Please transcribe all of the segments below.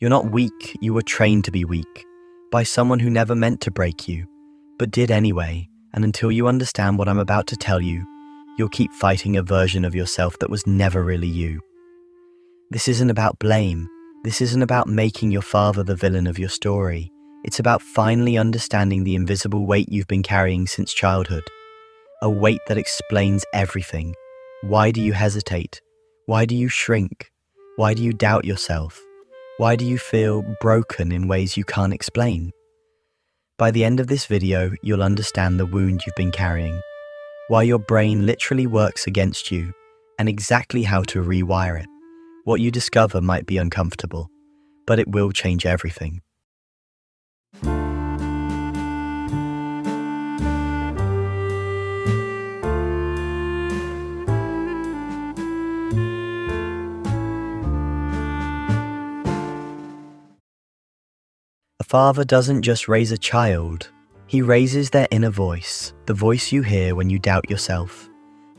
You're not weak, you were trained to be weak, by someone who never meant to break you, but did anyway, and until you understand what I'm about to tell you, you'll keep fighting a version of yourself that was never really you. This isn't about blame. This isn't about making your father the villain of your story. It's about finally understanding the invisible weight you've been carrying since childhood. A weight that explains everything. Why do you hesitate? Why do you shrink? Why do you doubt yourself? Why do you feel broken in ways you can't explain? By the end of this video, you'll understand the wound you've been carrying, why your brain literally works against you, and exactly how to rewire it. What you discover might be uncomfortable, but it will change everything. A father doesn't just raise a child, he raises their inner voice, the voice you hear when you doubt yourself,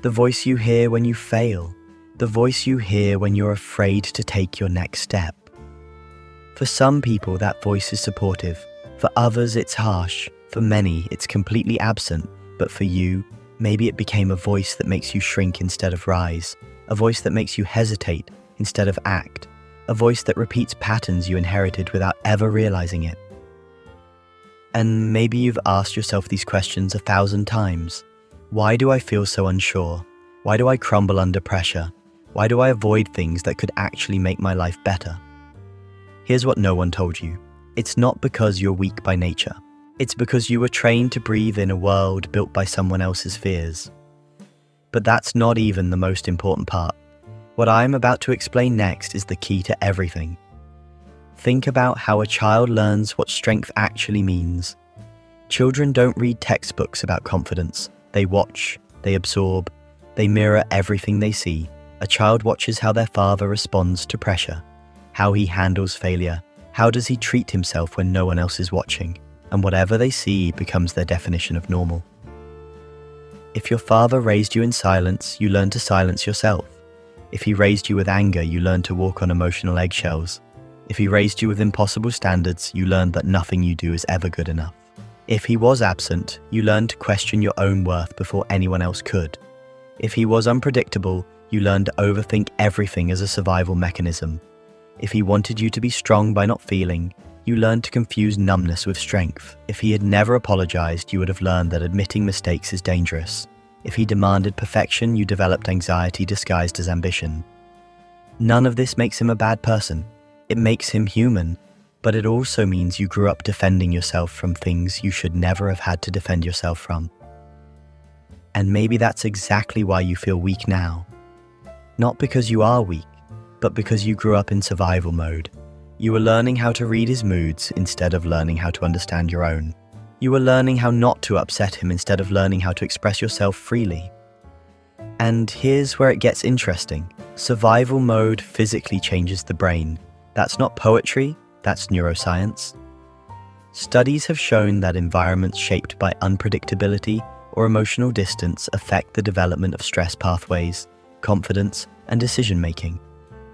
the voice you hear when you fail, the voice you hear when you're afraid to take your next step. For some people, that voice is supportive. For others, it's harsh. For many, it's completely absent. But for you, maybe it became a voice that makes you shrink instead of rise, a voice that makes you hesitate instead of act, a voice that repeats patterns you inherited without ever realizing it. And maybe you've asked yourself these questions 1,000 times. Why do I feel so unsure? Why do I crumble under pressure? Why do I avoid things that could actually make my life better? Here's what no one told you. It's not because you're weak by nature. It's because you were trained to breathe in a world built by someone else's fears. But that's not even the most important part. What I'm about to explain next is the key to everything. Think about how a child learns what strength actually means. Children don't read textbooks about confidence. They watch, they absorb, they mirror everything they see. A child watches how their father responds to pressure, how he handles failure, how does he treat himself when no one else is watching, and whatever they see becomes their definition of normal. If your father raised you in silence, you learn to silence yourself. If he raised you with anger, you learn to walk on emotional eggshells. If he raised you with impossible standards, you learned that nothing you do is ever good enough. If he was absent, you learned to question your own worth before anyone else could. If he was unpredictable, you learned to overthink everything as a survival mechanism. If he wanted you to be strong by not feeling, you learned to confuse numbness with strength. If he had never apologized, you would have learned that admitting mistakes is dangerous. If he demanded perfection, you developed anxiety disguised as ambition. None of this makes him a bad person. It makes him human, but it also means you grew up defending yourself from things you should never have had to defend yourself from. And maybe that's exactly why you feel weak now. Not because you are weak, but because you grew up in survival mode. You were learning how to read his moods instead of learning how to understand your own. You were learning how not to upset him instead of learning how to express yourself freely. And here's where it gets interesting. Survival mode physically changes the brain. That's not poetry, that's neuroscience. Studies have shown that environments shaped by unpredictability or emotional distance affect the development of stress pathways, confidence, and decision-making.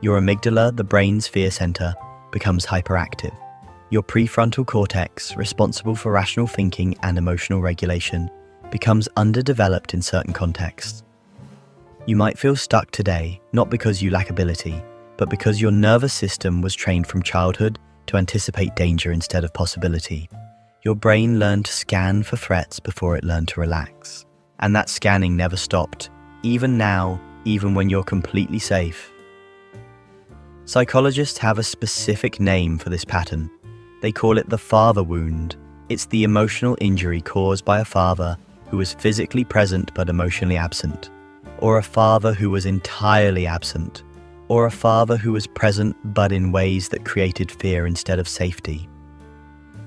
Your amygdala, the brain's fear center, becomes hyperactive. Your prefrontal cortex, responsible for rational thinking and emotional regulation, becomes underdeveloped in certain contexts. You might feel stuck today, not because you lack ability, but because your nervous system was trained from childhood to anticipate danger instead of possibility. Your brain learned to scan for threats before it learned to relax. And that scanning never stopped, even now, even when you're completely safe. Psychologists have a specific name for this pattern. They call it the father wound. It's the emotional injury caused by a father who was physically present but emotionally absent, or a father who was entirely absent, or a father who was present but in ways that created fear instead of safety.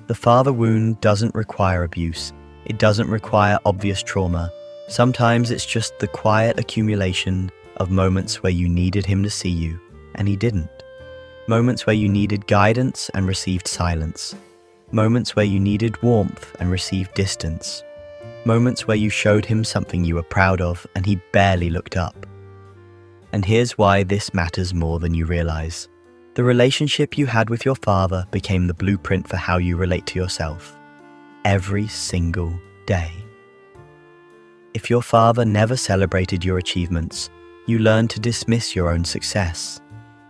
The father wound doesn't require abuse. It doesn't require obvious trauma. Sometimes it's just the quiet accumulation of moments where you needed him to see you, and he didn't. Moments where you needed guidance and received silence. Moments where you needed warmth and received distance. Moments where you showed him something you were proud of and he barely looked up. And here's why this matters more than you realize. The relationship you had with your father became the blueprint for how you relate to yourself every single day. If your father never celebrated your achievements, you learned to dismiss your own success.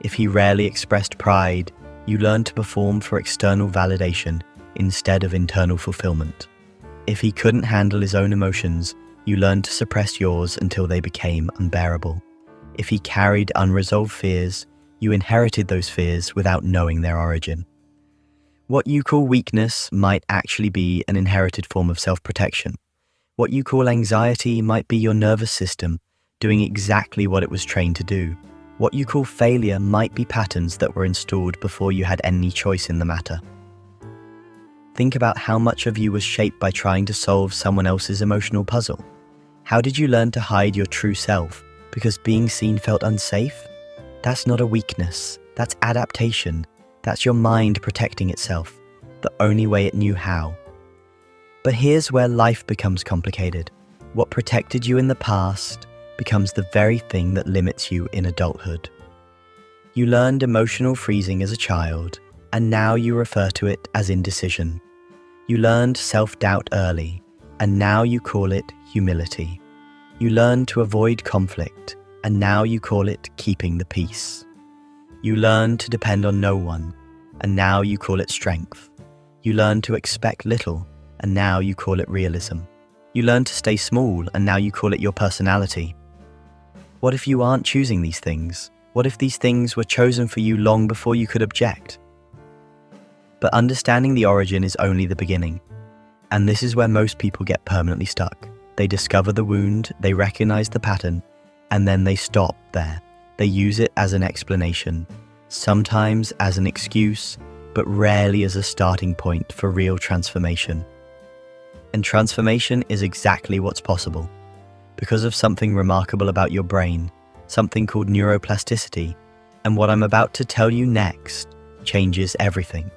If he rarely expressed pride, you learned to perform for external validation instead of internal fulfillment. If he couldn't handle his own emotions, you learned to suppress yours until they became unbearable. If he carried unresolved fears, you inherited those fears without knowing their origin. What you call weakness might actually be an inherited form of self-protection. What you call anxiety might be your nervous system doing exactly what it was trained to do. What you call failure might be patterns that were installed before you had any choice in the matter. Think about how much of you was shaped by trying to solve someone else's emotional puzzle. How did you learn to hide your true self because being seen felt unsafe? That's not a weakness, that's adaptation. That's your mind protecting itself, the only way it knew how. But here's where life becomes complicated. What protected you in the past becomes the very thing that limits you in adulthood. You learned emotional freezing as a child, and now you refer to it as indecision. You learned self-doubt early, and now you call it humility. You learned to avoid conflict, and now you call it keeping the peace. You learned to depend on no one, and now you call it strength. You learned to expect little, and now you call it realism. You learned to stay small, and now you call it your personality. What if you aren't choosing these things? What if these things were chosen for you long before you could object? But understanding the origin is only the beginning. And this is where most people get permanently stuck. They discover the wound, they recognize the pattern, and then they stop there. They use it as an explanation, sometimes as an excuse, but rarely as a starting point for real transformation. And transformation is exactly what's possible. Because of something remarkable about your brain, something called neuroplasticity, and what I'm about to tell you next changes everything.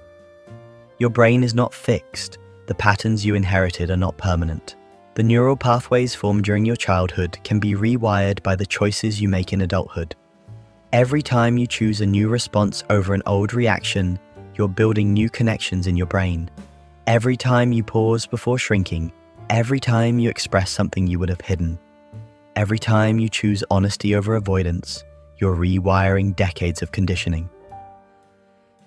Your brain is not fixed. The patterns you inherited are not permanent. The neural pathways formed during your childhood can be rewired by the choices you make in adulthood. Every time you choose a new response over an old reaction, you're building new connections in your brain. Every time you pause before shrinking, every time you express something you would have hidden, every time you choose honesty over avoidance, you're rewiring decades of conditioning.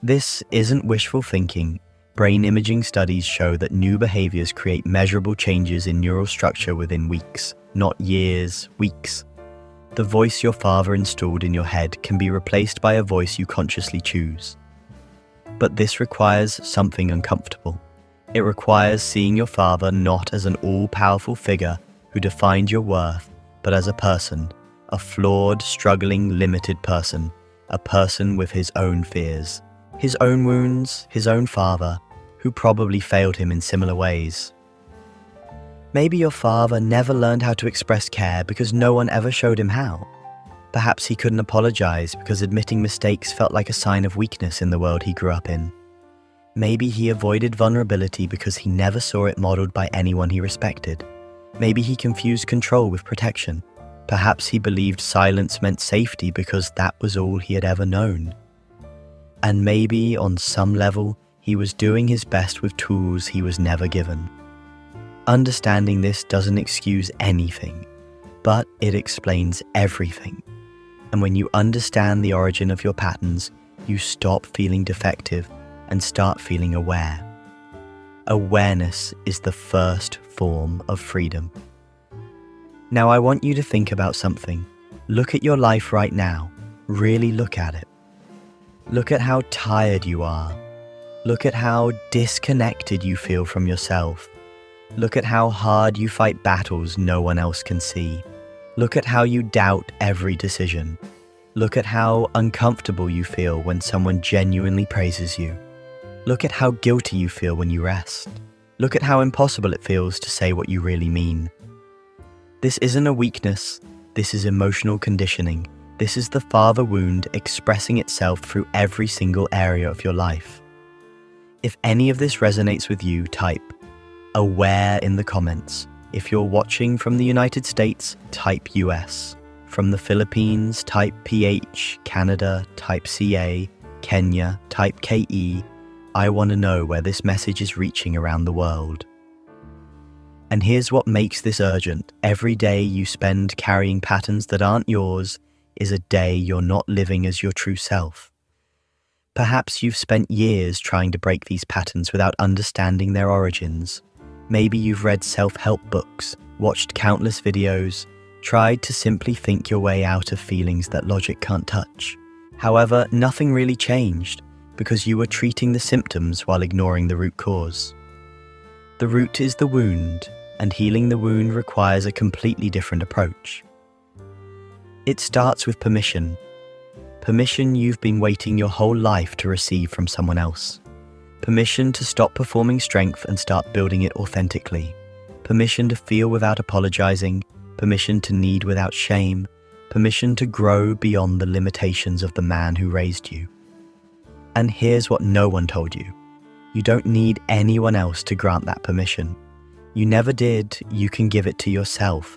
This isn't wishful thinking. Brain imaging studies show that new behaviors create measurable changes in neural structure within weeks, not years, weeks. The voice your father installed in your head can be replaced by a voice you consciously choose. But this requires something uncomfortable. It requires seeing your father not as an all-powerful figure who defined your worth, but as a person, a flawed, struggling, limited person, a person with his own fears, his own wounds, his own father, who probably failed him in similar ways. Maybe your father never learned how to express care because no one ever showed him how. Perhaps he couldn't apologize because admitting mistakes felt like a sign of weakness in the world he grew up in. Maybe he avoided vulnerability because he never saw it modeled by anyone he respected. Maybe he confused control with protection. Perhaps he believed silence meant safety because that was all he had ever known. And maybe, on some level, he was doing his best with tools he was never given. Understanding this doesn't excuse anything, but it explains everything. And when you understand the origin of your patterns, you stop feeling defective and start feeling aware. Awareness is the first form of freedom. Now I want you to think about something. Look at your life right now. Really look at it. Look at how tired you are. Look at how disconnected you feel from yourself. Look at how hard you fight battles no one else can see. Look at how you doubt every decision. Look at how uncomfortable you feel when someone genuinely praises you. Look at how guilty you feel when you rest. Look at how impossible it feels to say what you really mean. This isn't a weakness. This is emotional conditioning. This is the father wound expressing itself through every single area of your life. If any of this resonates with you, type aware in the comments. If you're watching from the United States, type US. From the Philippines, type PH. Canada, type CA. Kenya, type KE. I want to know where this message is reaching around the world. And here's what makes this urgent. Every day you spend carrying patterns that aren't yours is a day you're not living as your true self. Perhaps you've spent years trying to break these patterns without understanding their origins. Maybe you've read self-help books, watched countless videos, tried to simply think your way out of feelings that logic can't touch. However, nothing really changed because you were treating the symptoms while ignoring the root cause. The root is the wound, and healing the wound requires a completely different approach. It starts with permission. Permission you've been waiting your whole life to receive from someone else. Permission to stop performing strength and start building it authentically. Permission to feel without apologizing. Permission to need without shame. Permission to grow beyond the limitations of the man who raised you. And here's what no one told you. You don't need anyone else to grant that permission. You never did. You can give it to yourself.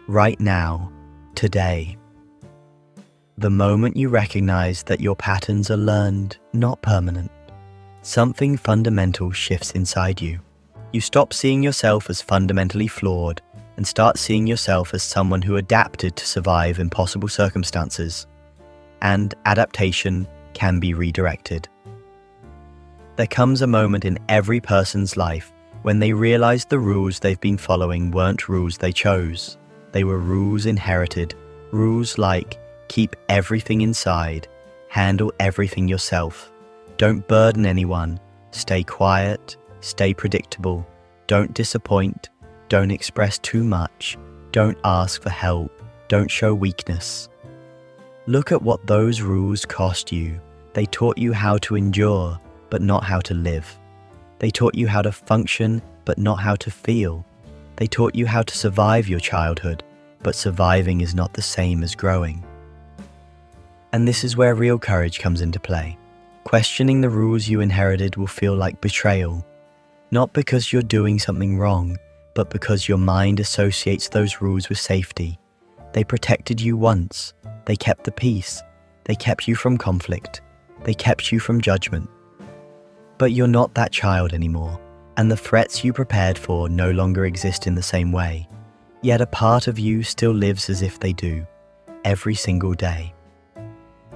Right now, today. The moment you recognize that your patterns are learned, not permanent, something fundamental shifts inside you. You stop seeing yourself as fundamentally flawed and start seeing yourself as someone who adapted to survive impossible circumstances. And adaptation can be redirected. There comes a moment in every person's life when they realize the rules they've been following weren't rules they chose. They were rules inherited, rules like keep everything inside, handle everything yourself, don't burden anyone, stay quiet, stay predictable, don't disappoint, don't express too much, don't ask for help, don't show weakness. Look at what those rules cost you. They taught you how to endure, but not how to live. They taught you how to function, but not how to feel. They taught you how to survive your childhood, but surviving is not the same as growing. And this is where real courage comes into play. Questioning the rules you inherited will feel like betrayal, not because you're doing something wrong, but because your mind associates those rules with safety. They protected you once. They kept the peace. They kept you from conflict. They kept you from judgment. But you're not that child anymore, and the threats you prepared for no longer exist in the same way. Yet a part of you still lives as if they do, every single day.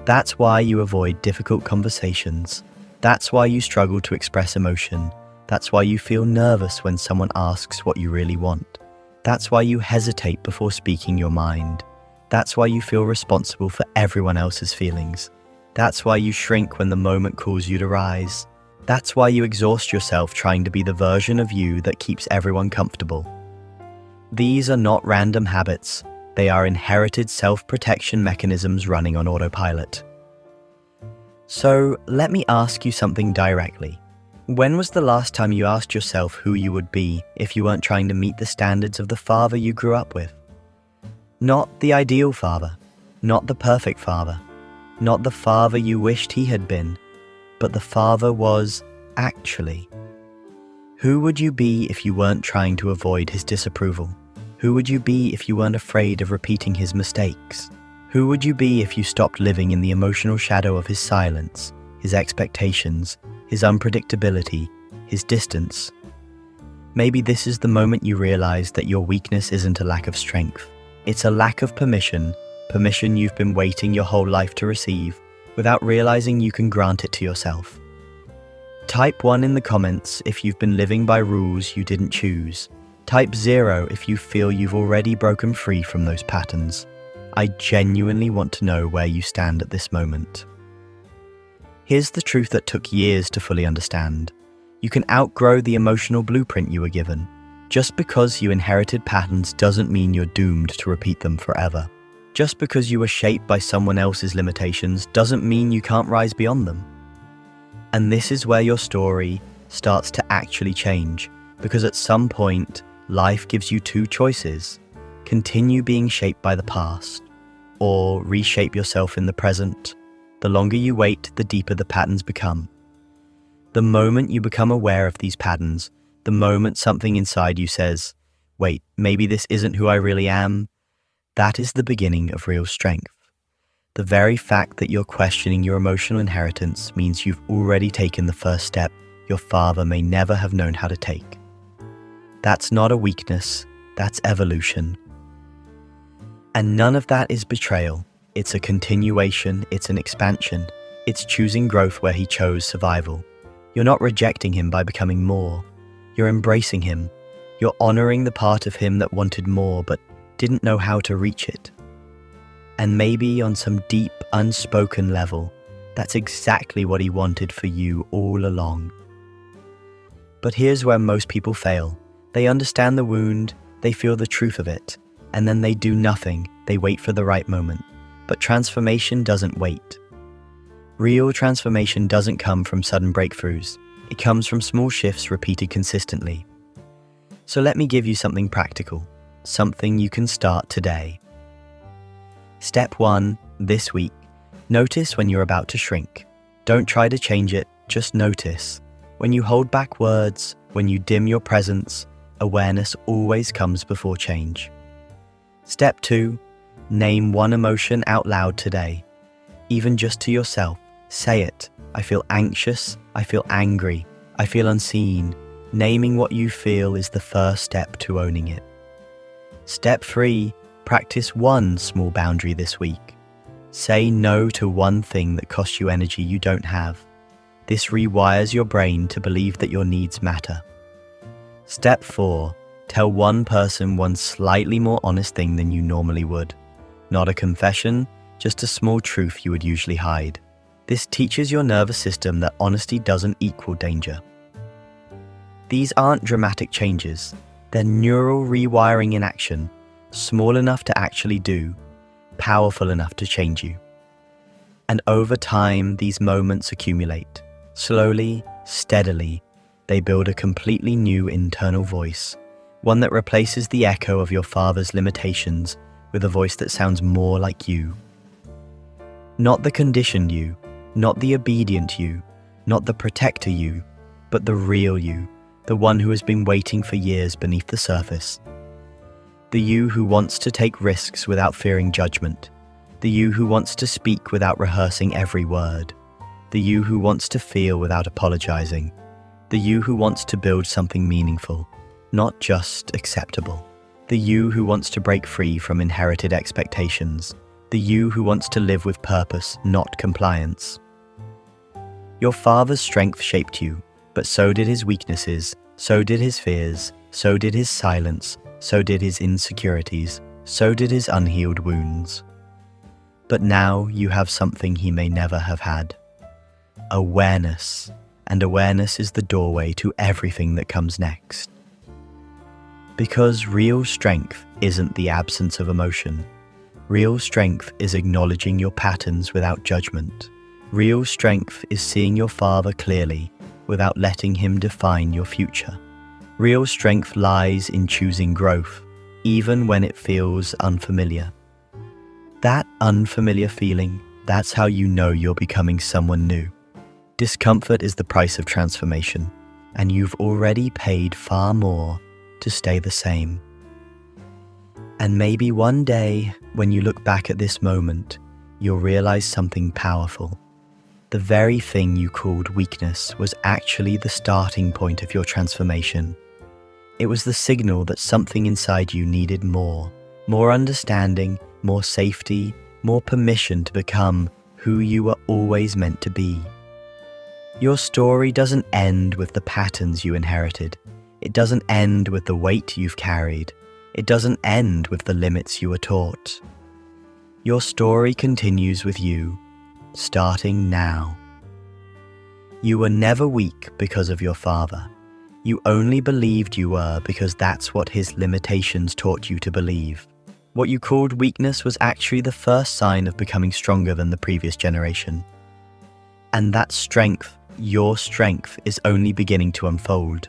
That's why you avoid difficult conversations. That's why you struggle to express emotion. That's why you feel nervous when someone asks what you really want. That's why you hesitate before speaking your mind. That's why you feel responsible for everyone else's feelings. That's why you shrink when the moment calls you to rise. That's why you exhaust yourself trying to be the version of you that keeps everyone comfortable. These are not random habits. They are inherited self-protection mechanisms running on autopilot. So let me ask you something directly. When was the last time you asked yourself who you would be if you weren't trying to meet the standards of the father you grew up with? Not the ideal father, not the perfect father, not the father you wished he had been, but the father was actually. Who would you be if you weren't trying to avoid his disapproval? Who would you be if you weren't afraid of repeating his mistakes? Who would you be if you stopped living in the emotional shadow of his silence, his expectations, his unpredictability, his distance? Maybe this is the moment you realize that your weakness isn't a lack of strength. It's a lack of permission you've been waiting your whole life to receive, without realizing you can grant it to yourself. Type 1 in the comments if you've been living by rules you didn't choose. Type 0 if you feel you've already broken free from those patterns. I genuinely want to know where you stand at this moment. Here's the truth that took years to fully understand. You can outgrow the emotional blueprint you were given. Just because you inherited patterns doesn't mean you're doomed to repeat them forever. Just because you were shaped by someone else's limitations doesn't mean you can't rise beyond them. And this is where your story starts to actually change, because at some point, life gives you two choices: continue being shaped by the past, or reshape yourself in the present. The longer you wait, the deeper the patterns become. The moment you become aware of these patterns, the moment something inside you says, wait, maybe this isn't who I really am, that is the beginning of real strength. The very fact that you're questioning your emotional inheritance means you've already taken the first step your father may never have known how to take. That's not a weakness, that's evolution. And none of that is betrayal. It's a continuation, it's an expansion, it's choosing growth where he chose survival. You're not rejecting him by becoming more. You're embracing him. You're honoring the part of him that wanted more but didn't know how to reach it. And maybe on some deep, unspoken level, that's exactly what he wanted for you all along. But here's where most people fail. They understand the wound, they feel the truth of it, and then they do nothing. They wait for the right moment. But transformation doesn't wait. Real transformation doesn't come from sudden breakthroughs. It comes from small shifts repeated consistently. So let me give you something practical, something you can start today. Step 1, this week, notice when you're about to shrink. Don't try to change it, just notice. When you hold back words, when you dim your presence, awareness always comes before change. Step 2, name one emotion out loud today. Even just to yourself, say it. I feel anxious, I feel angry, I feel unseen. Naming what you feel is the first step to owning it. Step 3, practice one small boundary this week. Say no to one thing that costs you energy you don't have. This rewires your brain to believe that your needs matter. Step 4, tell one person one slightly more honest thing than you normally would. Not a confession, just a small truth you would usually hide. This teaches your nervous system that honesty doesn't equal danger. These aren't dramatic changes. They're neural rewiring in action, small enough to actually do, powerful enough to change you. And over time, these moments accumulate. Slowly, steadily, they build a completely new internal voice, one that replaces the echo of your father's limitations with a voice that sounds more like you. Not the conditioned you, not the obedient you, not the protector you, but the real you, the one who has been waiting for years beneath the surface. The you who wants to take risks without fearing judgment. The you who wants to speak without rehearsing every word. The you who wants to feel without apologizing. The you who wants to build something meaningful, not just acceptable. The you who wants to break free from inherited expectations. The you who wants to live with purpose, not compliance. Your father's strength shaped you, but so did his weaknesses, so did his fears, so did his silence, so did his insecurities, so did his unhealed wounds. But now you have something he may never have had. Awareness, and awareness is the doorway to everything that comes next. Because real strength isn't the absence of emotion. Real strength is acknowledging your patterns without judgment. Real strength is seeing your father clearly without letting him define your future. Real strength lies in choosing growth, even when it feels unfamiliar. That unfamiliar feeling, that's how you know you're becoming someone new. Discomfort is the price of transformation, and you've already paid far more to stay the same. And maybe one day, when you look back at this moment, you'll realize something powerful. The very thing you called weakness was actually the starting point of your transformation. It was the signal that something inside you needed more understanding, more safety, more permission to become who you were always meant to be. Your story doesn't end with the patterns you inherited. It doesn't end with the weight you've carried. It doesn't end with the limits you were taught. Your story continues with you, starting now. You were never weak because of your father. You only believed you were because that's what his limitations taught you to believe. What you called weakness was actually the first sign of becoming stronger than the previous generation. And that strength, your strength, is only beginning to unfold.